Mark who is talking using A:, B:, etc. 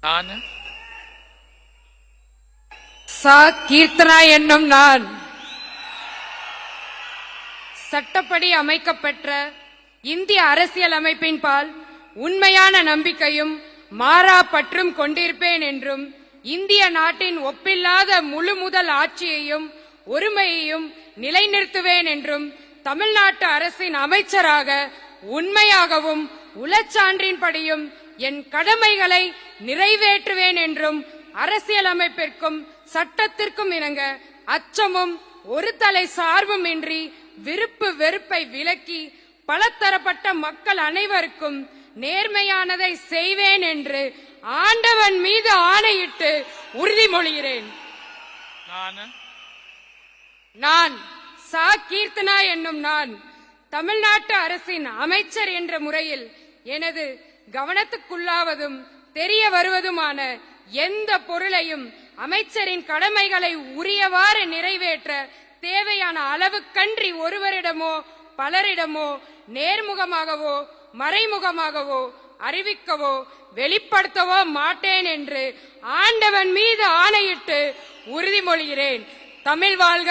A: நான்
B: சா கீர்த்தனா என்னும் நான் சட்டப்படி அமைக்கப்பெற்ற இந்திய அரசியல் அமைப்பின் பால் உண்மையான நம்பிக்கையும் மாறா பற்றும் கொண்டிருப்பேன் என்றும் இந்திய நாட்டின் ஒப்பில்லாத முழு முதல் ஆட்சியையும் ஒருமையையும் நிலைநிறுத்துவேன் என்றும் தமிழ்நாட்டு அரசின் அமைச்சராக உண்மையாகவும் உளச்சான்றின்படியும் என் கடமைகளை நிறைவேற்றுவேன் என்றும் அரசியலமைப்பிற்கும் சட்டத்திற்கும் இணங்க அச்சமும் ஒரு தலை சார்பும் இன்றி விருப்பு வெறுப்பை விலக்கி பலதரப்பட்ட மக்கள் அனைவருக்கும் நேர்மையானதை செய்வேன் என்று ஆண்டவன் மீது ஆணையிட்டு உறுதிமொழிகிறேன். நான் சா கீர்த்தனா என்னும் நான் தமிழ்நாட்டு அரசின் அமைச்சர் என்ற முறையில் எனது கவனத்துக்குள்ளாவதும் தெரிய வருவதுமான எந்த பொருளையும் அமைச்சரின் கடமைகளை உரியவாறு நிறைவேற்ற தேவையான அளவுக்கன்றி ஒருவரிடமோ பலரிடமோ நேர்முகமாகவோ மறைமுகமாகவோ அறிவிக்கவோ வெளிப்படுத்தவோ மாட்டேன் என்று ஆண்டவன் மீது ஆணையிட்டு உறுதிமொழிகிறேன். தமிழ் வாழ்க!